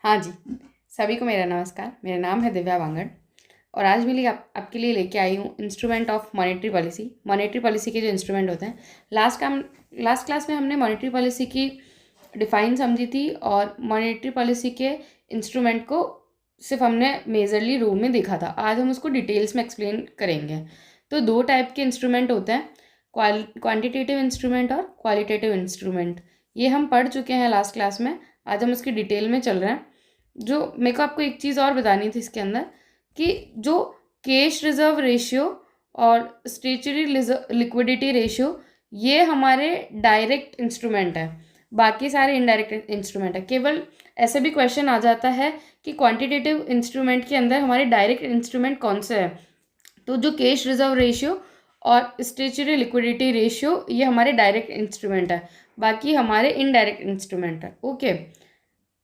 हाँ जी, सभी को मेरा नमस्कार। मेरा नाम है दिव्या वांगड़ और आज मैं आपके लिए लेके आई हूँ instrument of monetary policy. Monetary policy के जो इंस्ट्रूमेंट होते हैं, लास्ट क्लास में हमने मॉनेटरी पॉलिसी की डिफाइन समझी थी और मॉनेटरी पॉलिसी के इंस्ट्रूमेंट को सिर्फ हमने मेजरली रूप में देखा था। आज हम उसको डिटेल्स में एक्सप्लेन करेंगे। तो दो टाइप के इंस्ट्रूमेंट होते हैं, क्वांटिटेटिव इंस्ट्रूमेंट और क्वालिटेटिव इंस्ट्रूमेंट। ये हम पढ़ चुके हैं लास्ट क्लास में। आज हम उसकी डिटेल में चल रहे हैं। जो मेरे को आपको एक चीज़ और बतानी थी इसके अंदर, कि जो कैश रिजर्व रेशियो और स्टेचुरी लिक्विडिटी रेशियो, ये हमारे डायरेक्ट इंस्ट्रूमेंट है, बाकी सारे इनडायरेक्ट इंस्ट्रूमेंट है। केवल ऐसे भी क्वेश्चन आ जाता है कि क्वांटिटेटिव इंस्ट्रूमेंट के अंदर हमारे डायरेक्ट इंस्ट्रूमेंट कौन से है। तो जो कैश रिजर्व रेशियो और स्टेचुरी लिक्विडिटी रेशियो, ये हमारे डायरेक्ट इंस्ट्रूमेंट है, बाकी हमारे इनडायरेक्ट इंस्ट्रूमेंट है। ओके,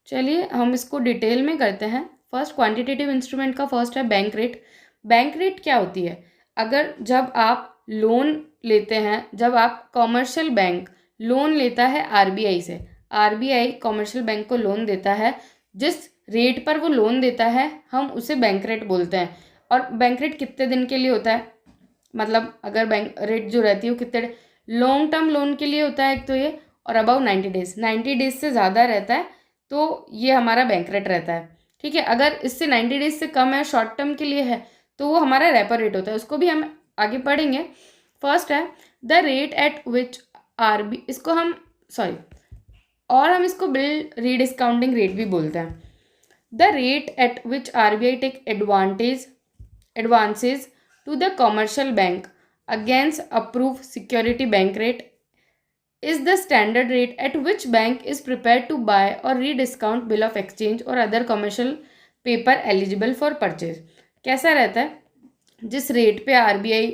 चलिए हम इसको डिटेल में करते हैं। फर्स्ट क्वांटिटेटिव इंस्ट्रूमेंट का फर्स्ट है बैंक रेट। बैंक रेट क्या होती है? अगर जब आप लोन लेते हैं, जब आप कॉमर्शियल बैंक लोन लेता है आरबीआई से, आरबीआई कॉमर्शियल बैंक को लोन देता है, जिस रेट पर वो लोन देता है हम उसे बैंक रेट बोलते हैं। और बैंक रेट कितने दिन के लिए होता है? मतलब अगर बैंक रेट जो रहती है वो कितने लॉन्ग टर्म लोन के लिए होता है एक तो ये, और अबाउ 90 डेज, 90 डेज से ज़्यादा रहता है तो ये हमारा बैंक रेट रहता है। ठीक है, अगर इससे 90 डेज से कम है, शॉर्ट टर्म के लिए है, तो वो हमारा रेपो रेट होता है। उसको भी हम आगे पढ़ेंगे। फर्स्ट है the rate at which RB, इसको हम और हम इसको बिल रीडिस्काउंटिंग रेट भी बोलते हैं। The rate at which RBI take advances to the commercial bank against approved security bank rate is the standard rate at which bank is prepared to buy or rediscount bill of exchange or other commercial paper eligible for purchase। कैसा रहता है? जिस rate पे RBI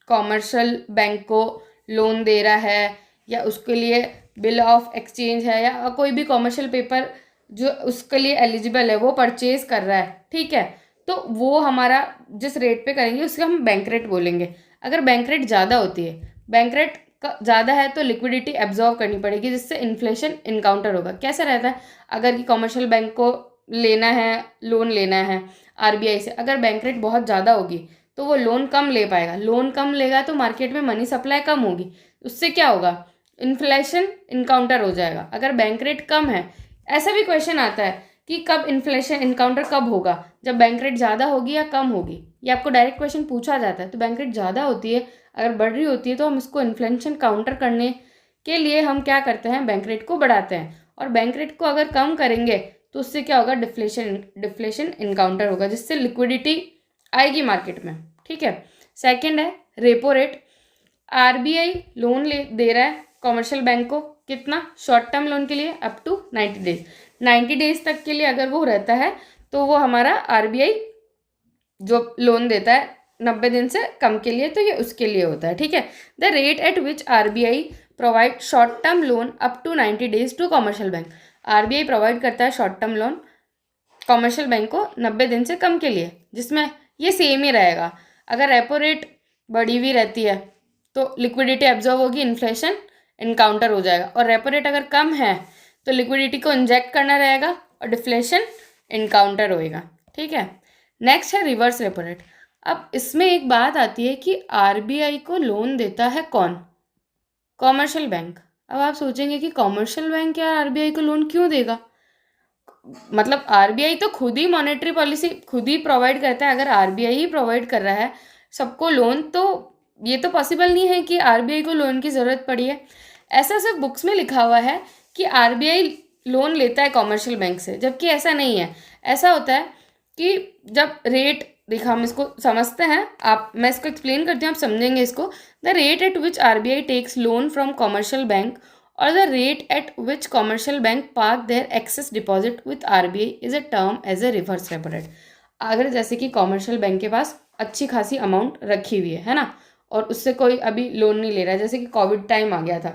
commercial bank को loan दे रहा है, या उसके लिए बिल ऑफ एक्सचेंज है, या कोई भी कॉमर्शियल पेपर जो उसके लिए एलिजिबल है वो परचेज कर रहा है, ठीक है, तो वो हमारा जिस रेट पे करेंगे उसके हम बैंक रेट बोलेंगे। अगर बैंक रेट ज़्यादा होती है, बैंक रेट ज़्यादा है, तो लिक्विडिटी एब्जॉर्व करनी पड़ेगी, जिससे इन्फ्लेशन इनकाउंटर होगा। कैसा रहता है? अगर कि कॉमर्शियल बैंक को लेना है, लोन लेना है आरबीआई से, अगर बैंक रेट बहुत ज़्यादा होगी तो वो लोन कम ले पाएगा। लोन कम लेगा तो मार्केट में मनी सप्लाई कम होगी, उससे क्या होगा? इन्फ्लेशन इनकाउंटर हो जाएगा। अगर बैंक रेट कम है, ऐसा भी क्वेश्चन आता है कि कब इन्फ्लेशन इनकाउंटर कब होगा? जब बैंक रेट ज़्यादा होगी या कम होगी? ये आपको डायरेक्ट क्वेश्चन पूछा जाता है। तो बैंक रेट ज़्यादा होती है, अगर बढ़ रही होती है, तो हम इसको इन्फ्लेशन काउंटर करने के लिए हम क्या करते हैं? बैंक रेट को बढ़ाते हैं। और बैंक रेट को अगर कम करेंगे तो उससे क्या होगा? डिफ्लेशन इनकाउंटर होगा, जिससे लिक्विडिटी आएगी मार्केट में। ठीक है। सेकेंड है रेपो रेट। आरबीआई लोन दे रहा है कॉमर्शियल बैंक को, कितना? शॉर्ट टर्म लोन के लिए अप टू 90 डेज। 90 डेज तक के लिए अगर वो रहता है तो वो हमारा आरबीआई जो लोन देता है 90 दिन से कम के लिए, तो ये उसके लिए होता है। ठीक है। The rate at which RBI provide short term loan up to 90 days to commercial bank. RBI provide करता है short term loan commercial bank को 90 दिन से कम के लिए, जिसमें ये सेम ही रहेगा। अगर रेपो रेट बढ़ी हुई रहती है तो लिक्विडिटी एब्जॉर्व होगी, इन्फ्लेशन इनकाउंटर हो जाएगा। और रेपो रेट अगर कम है तो लिक्विडिटी को इंजेक्ट करना रहेगा और डिफ्लेशन इनकाउंटर होएगा। ठीक है। नेक्स्ट है रिवर्स रेपो रेट। अब इसमें एक बात आती है कि आरबीआई को लोन देता है कौन? Commercial bank. अब आप सोचेंगे कि कॉमर्शियल बैंक यार आरबीआई को लोन क्यों देगा? मतलब आरबीआई तो खुद ही मॉनेटरी पॉलिसी खुद ही प्रोवाइड करता है। अगर आरबीआई ही प्रोवाइड कर रहा है सबको लोन, तो ये तो पॉसिबल नहीं है कि आरबीआई को लोन की ज़रूरत पड़ी है। ऐसा सिर्फ बुक्स में लिखा हुआ है कि आरबीआई लोन लेता है कॉमर्शियल बैंक से, जबकि ऐसा नहीं है। ऐसा होता है कि जब रेट, देखा हम इसको समझते हैं, मैं इसको एक्सप्लेन करती हूँ, आप समझेंगे इसको। The rate at which RBI takes loan from commercial bank or the rate at which commercial bank park their excess deposit with RBI is a term as a reverse repo rate। अगर जैसे कि commercial bank के पास अच्छी खासी amount रखी हुई है ना, और उससे कोई अभी लोन नहीं ले रहा है, जैसे कि कोविड टाइम आ गया था,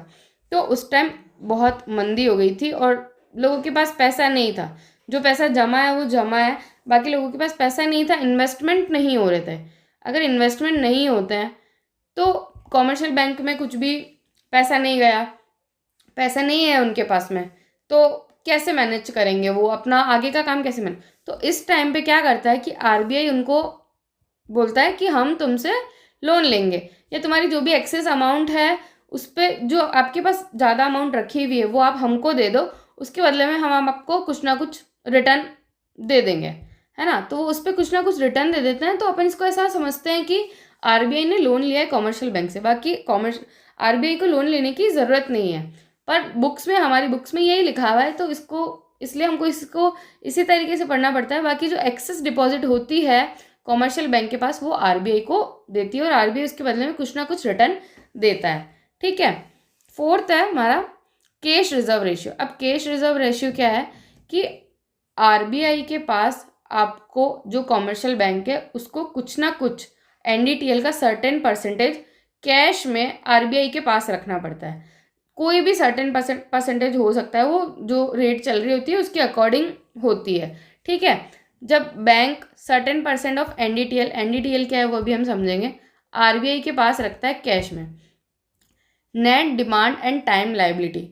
तो उस टाइम बहुत मंदी हो गई थी और लोगों के पास पैसा नहीं था। जो पैसा जमा है वो जमा है, बाकी लोगों के पास पैसा नहीं था, इन्वेस्टमेंट नहीं हो रहे थे। अगर इन्वेस्टमेंट नहीं होते हैं तो कॉमर्शियल बैंक में कुछ भी पैसा नहीं गया, पैसा नहीं है उनके पास में, तो कैसे मैनेज करेंगे, वो अपना आगे का काम कैसे मैनेज। तो इस टाइम पे क्या करता है कि आरबीआई उनको बोलता है कि हम तुमसे लोन लेंगे, या तुम्हारी जो भी एक्सेस अमाउंट है उस पर जो आपके पास ज़्यादा अमाउंट रखी हुई है वो आप हमको दे दो, उसके बदले में हम आपको कुछ ना कुछ रिटर्न दे देंगे, है ना। तो वो उस पर कुछ ना कुछ रिटर्न दे देते हैं। तो अपन इसको ऐसा समझते हैं कि आरबीआई ने लोन लिया है कॉमर्शियल बैंक से, बाकी आरबीआई को लोन लेने की ज़रूरत नहीं है, पर बुक्स में, हमारी बुक्स में यही लिखा हुआ है, तो इसको इसलिए हमको इसको इसी तरीके से पढ़ना पड़ता है। बाकी जो एक्सेस डिपॉजिट होती है कॉमर्शियल बैंक के पास वो आरबीआई को देती है, और आरबीआई उसके बदले में कुछ ना कुछ रिटर्न देता है, ठीक है। फोर्थ है हमारा कैश रिजर्व रेशियो। अब कैश रिजर्व रेशियो क्या है कि आरबीआई के पास आपको, जो कॉमर्शियल बैंक है उसको कुछ ना कुछ एनडीटीएल का सर्टेन परसेंटेज कैश में आरबीआई के पास रखना पड़ता है। कोई भी सर्टेन परसेंटेज हो सकता है, वो जो रेट चल रही होती है उसके अकॉर्डिंग होती है, ठीक है। जब bank certain percent of NDTL क्या है वो भी हम समझेंगे, आरबीआई के पास रखता है कैश में। Net demand and time liability.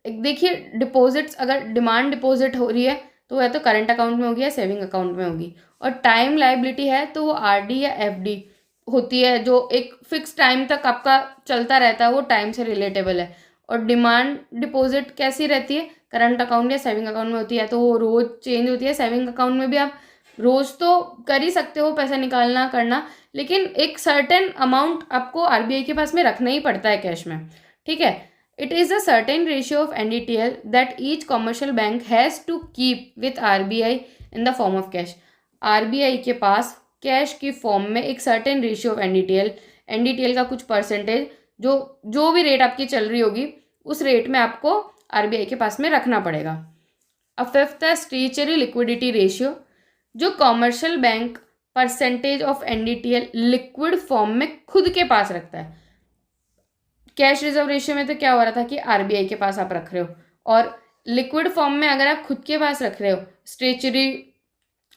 देखिए डिपॉजिट्स, अगर डिमांड डिपॉजिट हो रही है तो वह तो करंट अकाउंट में होगी या सेविंग अकाउंट में होगी, और टाइम लाइबिलिटी है तो वो आरडी या एफडी होती है, जो एक फिक्स टाइम तक आपका चलता रहता है, वो टाइम से रिलेटेबल है। और डिमांड डिपॉजिट कैसी रहती है, करंट अकाउंट या सेविंग अकाउंट में होती है, तो वो रोज़ चेंज होती है। सेविंग अकाउंट में भी आप रोज़ तो कर ही सकते हो पैसा निकालना करना, लेकिन एक सर्टेन अमाउंट आपको आरबीआई के पास में रखना ही पड़ता है कैश में, ठीक है। It is a certain ratio of NDTL that each commercial bank has to keep with RBI in the form of cash. RBI के पास कैश की फॉर्म में एक सर्टेन रेशियो ऑफ एनडीटीएल का कुछ परसेंटेज, जो भी रेट आपकी चल रही होगी उस रेट में आपको आरबीआई के पास में रखना पड़ेगा। अब फिफ्थ है स्टेचुरी लिक्विडिटी रेशियो, जो commercial bank percentage of NDTL liquid form में खुद के पास रखता है। कैश रिजर्व रेशियो में तो क्या हो रहा था कि आरबीआई के पास आप रख रहे हो, और लिक्विड फॉर्म में अगर आप खुद के पास रख रहे हो, स्टेचुरी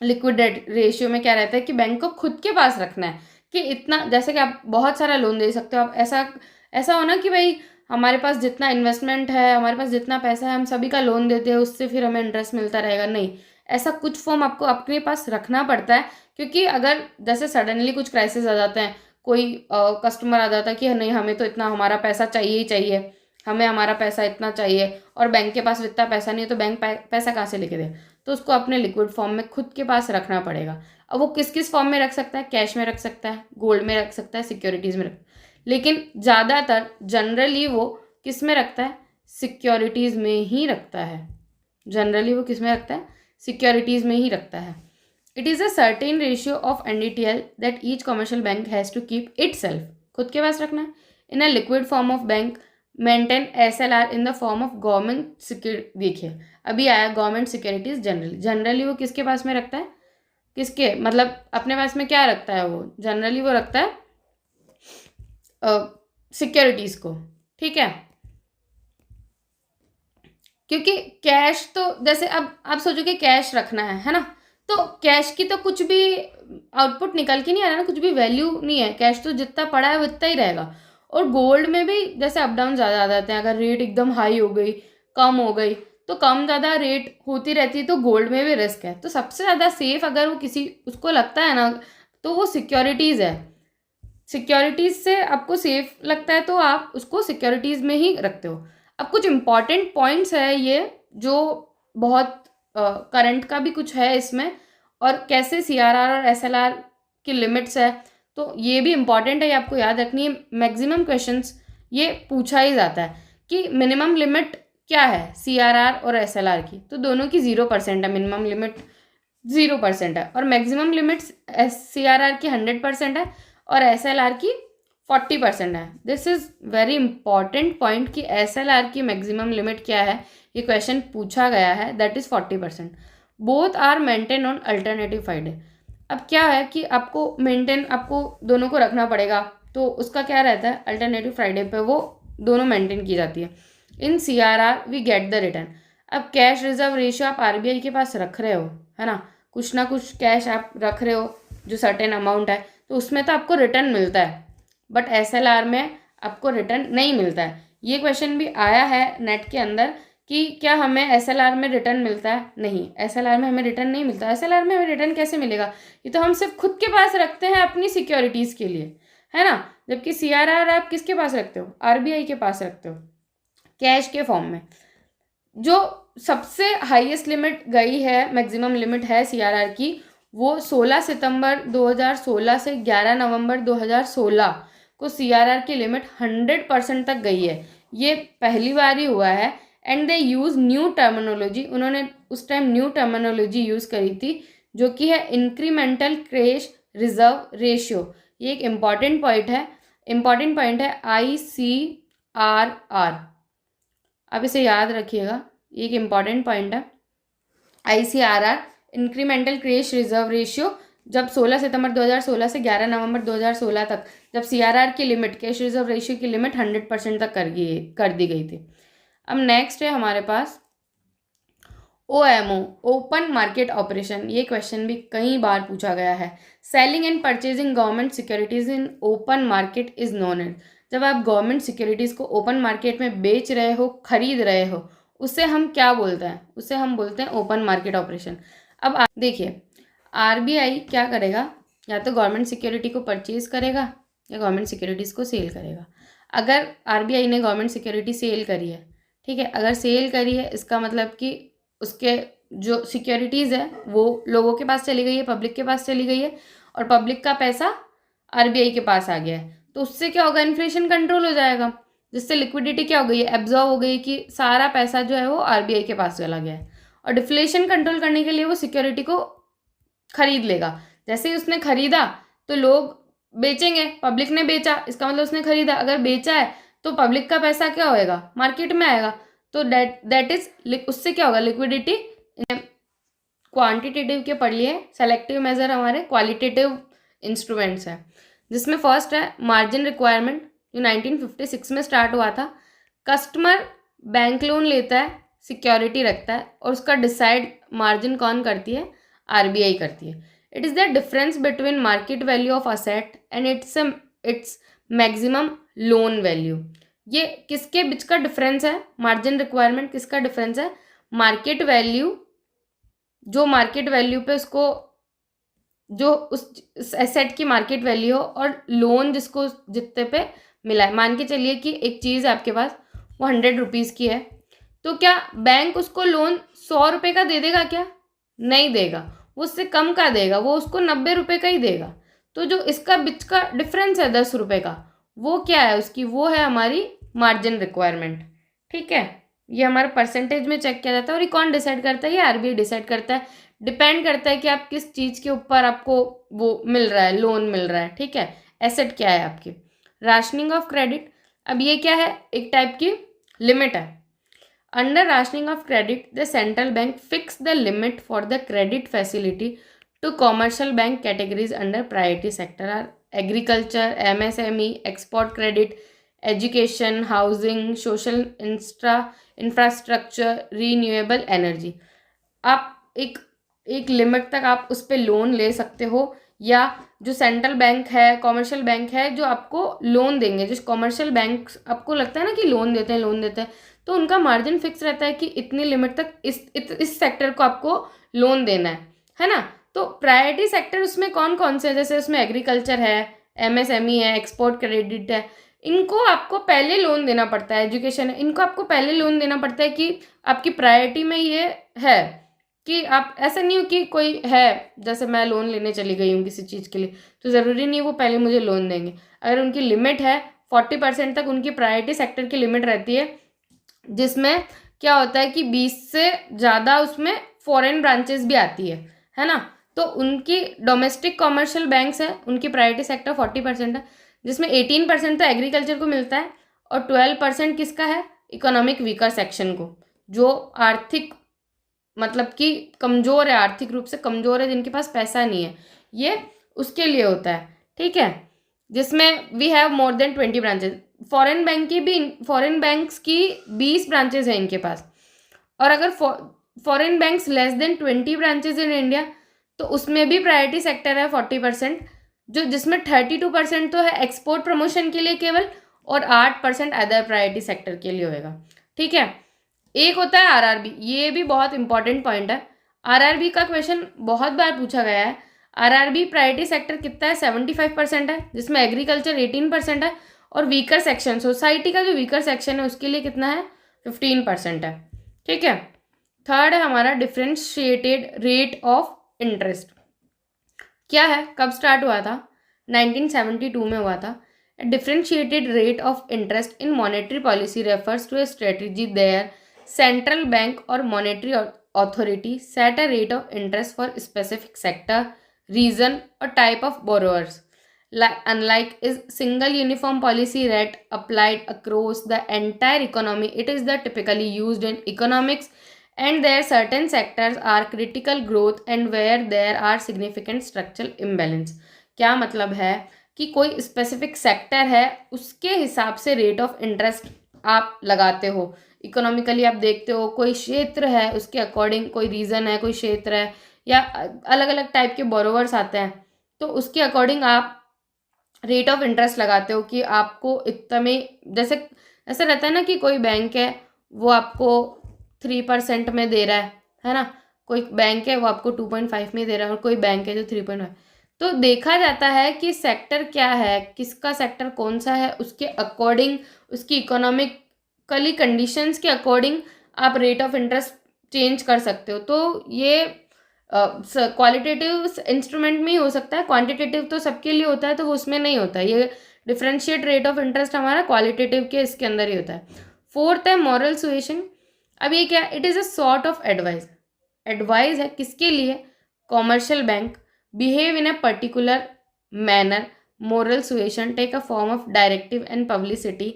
लिक्विड रेशियो में क्या रहता है कि बैंक को खुद के पास रखना है कि इतना, जैसे कि आप बहुत सारा लोन दे सकते हो, आप ऐसा होना कि भाई हमारे पास जितना इन्वेस्टमेंट है, हमारे पास जितना पैसा है, हम सभी का लोन देते हैं, उससे फिर हमें इंटरेस्ट मिलता रहेगा, नहीं। ऐसा कुछ फॉर्म आपको अपने पास रखना पड़ता है, क्योंकि अगर जैसे सडनली कुछ क्राइसिस आ जाते हैं, कोई कस्टमर आ जाता है कि नहीं हमें तो इतना हमारा पैसा चाहिए ही चाहिए, हमें हमारा पैसा इतना चाहिए, और बैंक के पास इतना पैसा नहीं है, तो बैंक पैसा कहाँ से लेके दे, तो उसको अपने लिक्विड फॉर्म में खुद के पास रखना पड़ेगा। अब वो किस किस फॉर्म में रख सकता है, कैश में रख सकता है, गोल्ड में रख सकता है, सिक्योरिटीज़ में लेकिन ज़्यादातर जनरली वो किस में रखता है, सिक्योरिटीज़ में ही रखता है। जनरली वो किस में रखता है, सिक्योरिटीज़ में ही रखता है। It is a certain ratio of NDTL that each commercial bank has to keep itself, खुद के पास रखना है, in a liquid form of bank maintain SLR in the form of government security। देखिए अभी आया गवर्नमेंट सिक्योरिटीज जनरली वो किसके पास में रखता है, किसके मतलब अपने पास में क्या रखता है वो, जनरली वो रखता है सिक्योरिटीज को, ठीक है। क्योंकि कैश तो जैसे अब आप सोचो कि कैश रखना है ना, तो कैश की तो कुछ भी आउटपुट निकल के नहीं आ रहा ना, कुछ भी वैल्यू नहीं है, कैश तो जितना पड़ा है वो उतना ही रहेगा। और गोल्ड में भी जैसे अप डाउन ज़्यादा आ जाते हैं, अगर रेट एकदम हाई हो गई, कम हो गई, तो कम ज़्यादा रेट होती रहती है, तो गोल्ड में भी रिस्क है। तो सबसे ज़्यादा सेफ अगर वो किसी उसको लगता है ना, तो वो सिक्योरिटीज़ है। सिक्योरिटीज़ से आपको सेफ लगता है तो आप उसको सिक्योरिटीज़ में ही रखते हो। अब कुछ इम्पॉर्टेंट पॉइंट्स है ये, जो बहुत करंट का भी कुछ है इसमें, और कैसे सीआरआर और एसएलआर की लिमिट्स है, तो ये भी इम्पॉर्टेंट है, ये आपको याद रखनी है। मैक्सिमम क्वेश्चंस ये पूछा ही जाता है कि मिनिमम लिमिट क्या है सीआरआर और एसएलआर की, तो दोनों की 0% है, मिनिमम लिमिट 0% है, और मैक्सिमम लिमिट्स सीआरआर की 100% है और एसएलआर की 40% है। This is very important point कि एसएलआर की मैक्सिमम लिमिट क्या है, ये क्वेश्चन पूछा गया है, that is 40%। Both are maintain on alternative Friday. अब क्या है कि आपको मेंटेन, आपको दोनों को रखना पड़ेगा, तो उसका क्या रहता है, अल्टरनेटिव फ्राइडे पे वो दोनों मेंटेन की जाती है। In CRR we get the return. अब कैश रिजर्व रेशियो आप आरबीआई के पास रख रहे हो, है ना, कुछ ना कुछ कैश आप रख रहे हो जो सर्टेन अमाउंट है, तो उसमें तो आपको रिटर्न मिलता है, बट एसएलआर में आपको रिटर्न नहीं मिलता है। ये क्वेश्चन भी आया है नेट के अंदर कि क्या हमें एसएलआर में रिटर्न मिलता है? नहीं, एसएलआर में हमें रिटर्न नहीं मिलता। एसएलआर में हमें रिटर्न कैसे मिलेगा? ये तो हम सिर्फ खुद के पास रखते हैं अपनी सिक्योरिटीज़ के लिए, है ना। जबकि सीआरआर आप किसके पास रखते हो? आरबीआई के पास रखते हो, कैश के फॉर्म में। जो सबसे हाईएस्ट लिमिट गई है, मैक्सिमम लिमिट है सीआरआर की, वो 16 सितंबर 2016 से 11 नवंबर 2016 को सीआरआर की लिमिट 100% तक गई है। ये पहली बार ही हुआ है। And they use new terminology, उन्होंने उस टाइम न्यू टर्मिनोलॉजी यूज़ करी थी, जो कि है इंक्रीमेंटल कैश रिजर्व रेशियो। ये एक इम्पॉर्टेंट पॉइंट है ICRR। आप इसे याद रखिएगा, ये एक इम्पॉर्टेंट पॉइंट है। ICRR, incremental cash reserve ratio, जब 16 सितंबर 2016 से 11 नवंबर 2016 तक जब सीआरआर की लिमिट, कैश रिजर्व रेशियो की लिमिट 100% तक कर दी गई थी। अब नेक्स्ट है हमारे पास OMO, ओपन मार्केट ऑपरेशन। ये क्वेश्चन भी कई बार पूछा गया है। Selling and purchasing government securities in open market is known as. जब आप गवर्नमेंट सिक्योरिटीज़ को ओपन मार्केट में बेच रहे हो, खरीद रहे हो, उसे हम क्या बोलते हैं? उसे हम बोलते हैं ओपन मार्केट ऑपरेशन। अब देखिए, आरबीआई क्या करेगा? या तो गवर्नमेंट सिक्योरिटी को परचेज करेगा या गवर्नमेंट सिक्योरिटीज़ को सेल करेगा। अगर आरबीआई ने गवर्नमेंट सिक्योरिटी सेल करी है, ठीक है, अगर सेल करी है इसका मतलब कि उसके जो सिक्योरिटीज़ है वो लोगों के पास चली गई है, पब्लिक के पास चली गई है, और पब्लिक का पैसा आरबीआई के पास आ गया है। तो उससे क्या होगा? इन्फ्लेशन कंट्रोल हो जाएगा, जिससे लिक्विडिटी क्या हो गई है? एब्जॉर्ब हो गई, कि सारा पैसा जो है वो आरबीआई के पास चला गया है। और डिफ्लेशन कंट्रोल करने के लिए वो सिक्योरिटी को खरीद लेगा। जैसे ही उसने खरीदा तो लोग बेचेंगे, पब्लिक ने बेचा, इसका मतलब उसने खरीदा। अगर बेचा है तो पब्लिक का पैसा क्या होएगा? मार्केट में आएगा। तो दैट इज, उससे क्या होगा? लिक्विडिटी। क्वांटिटेटिव के पढ़ लिए, सेलेक्टिव मेजर हमारे क्वालिटेटिव इंस्ट्रूमेंट्स हैं, जिसमें फर्स्ट है मार्जिन रिक्वायरमेंट, जो 1956 में स्टार्ट हुआ था। कस्टमर बैंक लोन लेता है, सिक्योरिटी रखता है, और उसका डिसाइड मार्जिन कौन करती है? आरबीआई करती है। It is the difference between market value of asset and its maximum loan value. ये किसके बीच का डिफरेंस है? मार्जिन रिक्वायरमेंट किसका डिफरेंस है? मार्केट वैल्यू, जो मार्केट वैल्यू पे उसको, जो उस एसेट की मार्केट वैल्यू हो, और लोन जिसको जितने पे मिला है। मान के चलिए कि एक चीज़ आपके पास वो 100 रुपीज़ की है, तो क्या बैंक उसको लोन 100 रुपये का दे देगा क्या? नहीं देगा, वो उससे कम का देगा, वो उसको 90 रुपये का ही देगा। तो जो इसका बीच का डिफरेंस है 10 रुपये का, वो क्या है उसकी? वो है हमारी मार्जिन रिक्वायरमेंट। ठीक है, ये हमारे परसेंटेज में चेक किया जाता है। और ये कौन डिसाइड करता है? ये आरबीआई डिसाइड करता है। डिपेंड करता है कि आप किस चीज़ के ऊपर आपको वो मिल रहा है, लोन मिल रहा है। ठीक है, एसेट क्या है आपकी। राशनिंग ऑफ क्रेडिट, अब ये क्या है? एक टाइप की लिमिट है। Under rationing of credit, the central bank fix the limit for the credit facility to commercial bank categories under priority sector are agriculture, MSME, export credit, education, housing, social infrastructure, renewable energy. आप एक limit तक आप उस पर loan ले सकते हो, या जो सेंट्रल बैंक है, कॉमर्शियल बैंक है, जो आपको लोन देंगे। जो कॉमर्शियल बैंक आपको लगता है ना कि लोन देते हैं, तो उनका मार्जिन फिक्स रहता है कि इतनी लिमिट तक इस सेक्टर को आपको लोन देना है ना। तो प्रायोरिटी सेक्टर उसमें कौन कौन से है? जैसे उसमें एग्रीकल्चर है, एमएसएमई है, एक्सपोर्ट क्रेडिट है। इनको आपको पहले लोन देना पड़ता है। एजुकेशन है, इनको आपको पहले लोन देना पड़ता है कि आपकी प्रायोरिटी में ये है। कि आप ऐसा नहीं हो कि कोई है, जैसे मैं लोन लेने चली गई हूँ किसी चीज़ के लिए, तो ज़रूरी नहीं वो पहले मुझे लोन देंगे। अगर उनकी लिमिट है 40% तक, उनकी प्रायोरिटी सेक्टर की लिमिट रहती है, जिसमें क्या होता है कि 20 से ज़्यादा उसमें फॉरेन ब्रांचेस भी आती है ना। तो उनकी डोमेस्टिक कॉमर्शियल बैंक्स हैं, उनकी प्रायोरिटी सेक्टर 40% है, जिसमें 18% तो एग्रीकल्चर को मिलता है, और 12% किसका है? इकोनॉमिक वीकर सेक्शन को, जो आर्थिक मतलब कि कमज़ोर है, आर्थिक रूप से कमज़ोर है, जिनके पास पैसा नहीं है, ये उसके लिए होता है। ठीक है, जिसमें we have more than 20 branches. Foreign banks की 20 ब्रांचेस हैं इनके पास। और अगर foreign banks less than 20 branches in India, तो उसमें भी प्रायोरिटी सेक्टर है 40%, जिसमें 32% तो है एक्सपोर्ट प्रमोशन के लिए केवल, और 8% अदर प्रायोरिटी सेक्टर के लिए होएगा। ठीक है, एक होता है आरआरबी, ये भी बहुत इंपॉर्टेंट पॉइंट है। आरआरबी का क्वेश्चन बहुत बार पूछा गया है। आरआरबी प्रायोरिटी सेक्टर कितना है, 75% है, जिसमें एग्रीकल्चर 18% है, और वीकर सेक्शन सोसाइटी का जो वीकर सेक्शन है उसके लिए कितना है, 15% है। ठीक है। थर्ड है हमारा डिफरेंशिएटेड रेट ऑफ इंटरेस्ट। क्या है, कब स्टार्ट हुआ था, 1972 में हुआ था। Differentiated rate of interest in monetary policy refers to a strategy there central bank or monetary authority set a rate of interest for specific sector, region or type of borrowers. Unlike is single uniform policy rate applied across the entire economy, it is the typically used in economics and there certain sectors are critical growth and where there are significant structural imbalance. क्या मतलब है कि कोई specific sector है उसके हिसाब से rate of interest आप लगाते हो। इकोनॉमिकली आप देखते हो कोई क्षेत्र है उसके अकॉर्डिंग, कोई रीजन है, कोई क्षेत्र है, या अलग अलग टाइप के बोरोवर्स आते हैं, तो उसके अकॉर्डिंग आप रेट ऑफ इंटरेस्ट लगाते हो कि आपको इतना में, जैसे ऐसा रहता है ना कि कोई बैंक है वो आपको 3% में दे रहा है ना, कोई बैंक है वो आपको 2.5 में दे रहा है, और कोई बैंक है जो 3.5। तो देखा जाता है कि सेक्टर क्या है, किसका सेक्टर कौन सा है, उसके अकॉर्डिंग, उसकी इकोनॉमिकली कंडीशंस के अकॉर्डिंग आप रेट ऑफ इंटरेस्ट चेंज कर सकते हो। तो ये क्वालिटेटिव इंस्ट्रूमेंट में ही हो सकता है, क्वांटिटेटिव तो सबके लिए होता है तो वो उसमें नहीं होता है। ये डिफरेंशिएट रेट ऑफ इंटरेस्ट हमारा क्वालिटेटिव के इसके अंदर ही होता है। फोर्थ है मॉरल सुएशन। अब ये क्या, it is a sort of advice. Advice है किसके लिए, commercial bank behave in a particular manner. Moral suasion take a form of directive and publicity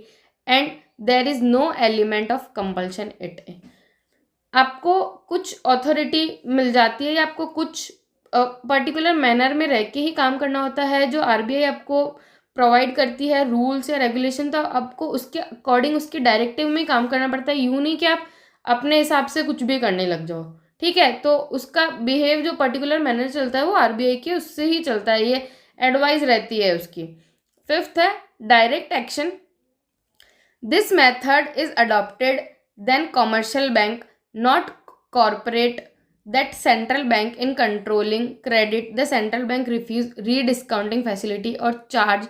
and there is no element of compulsion it. आपको कुछ authority मिल जाती है या आपको कुछ पर्टिकुलर मैनर में रह के ही काम करना होता है, जो आरबीआई आपको प्रोवाइड करती है रूल्स या रेगुलेशन, तो आपको उसके अकॉर्डिंग उसके डायरेक्टिव में काम करना पड़ता है। यूँ नहीं कि आप अपने हिसाब से कुछ भी करने लग जाओ। ठीक है, तो उसका बिहेव जो पर्टिकुलर मैनर चलता है वो आरबीआई के उससे ही चलता है, ये एडवाइस रहती है उसकी। फिफ्थ है direct action. This method is adopted then commercial bank not corporate that central bank in controlling credit the central bank refuse rediscounting facility और charge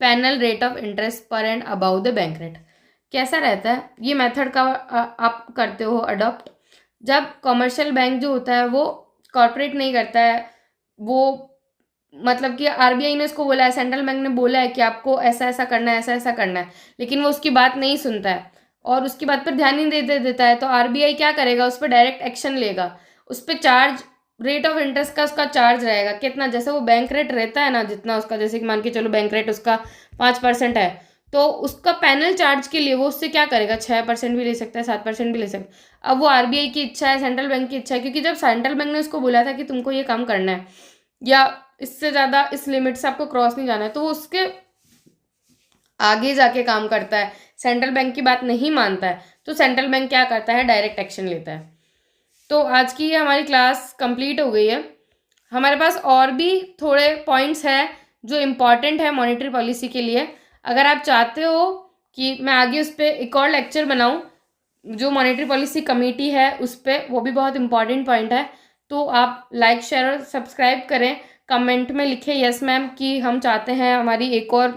panel rate of interest पर and above the bank rate. कैसा रहता है ये method का आप करते हो अडॉप्ट, जब कॉमर्शियल बैंक जो होता है वो कॉर्पोरेट नहीं करता है, वो मतलब कि आरबीआई ने उसको बोला है, सेंट्रल बैंक ने बोला है कि आपको ऐसा ऐसा करना है, ऐसा ऐसा करना है, लेकिन वो उसकी बात नहीं सुनता है और उसकी बात पर ध्यान नहीं दे देता है, तो आरबीआई क्या करेगा, उस पर डायरेक्ट एक्शन लेगा, उस पर चार्ज रेट ऑफ इंटरेस्ट का उसका चार्ज रहेगा कितना, जैसे वो बैंक रेट रहता है ना जितना उसका, जैसे कि मान के चलो बैंक रेट उसका 5% है, तो उसका पैनल चार्ज के लिए वो उससे क्या करेगा, 6% भी ले सकता है, 7% भी ले सकता है। अब वो आरबीआई की इच्छा है, सेंट्रल बैंक की इच्छा है, क्योंकि जब सेंट्रल बैंक ने उसको बोला था कि तुमको ये काम करना है या इससे ज़्यादा इस लिमिट से आपको क्रॉस नहीं जाना है, तो वो उसके आगे जाके काम करता है, सेंट्रल बैंक की बात नहीं मानता है, तो सेंट्रल बैंक क्या करता है, डायरेक्ट एक्शन लेता है। तो आज की ये हमारी क्लास कंप्लीट हो गई है। हमारे पास और भी थोड़े पॉइंट्स हैं जो इम्पॉर्टेंट है मॉनेटरी पॉलिसी के लिए। अगर आप चाहते हो कि मैं आगे उस पर एक और लेक्चर बनाऊं, जो मॉनेटरी पॉलिसी कमेटी है उस पर, वो भी बहुत इंपॉर्टेंट पॉइंट है, तो आप लाइक शेयर और सब्सक्राइब करें। कमेंट में लिखें यस मैम कि हम चाहते हैं हमारी एक और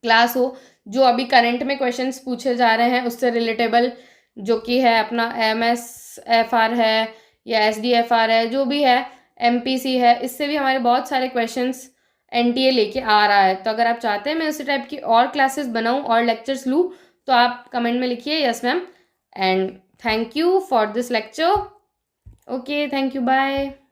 क्लास हो जो अभी करंट में क्वेश्चंस पूछे जा रहे हैं उससे रिलेटेबल, जो कि है अपना MSFR है या SDFR है, जो भी है MPC है, इससे भी हमारे बहुत सारे क्वेश्चंस NTA लेके आ रहा है। तो अगर आप चाहते हैं मैं उसी टाइप की और क्लासेस बनाऊं और लेक्चर्स लूँ, तो आप कमेंट में लिखिए yes ma'am, and thank you for this lecture. Okay, thank you, bye.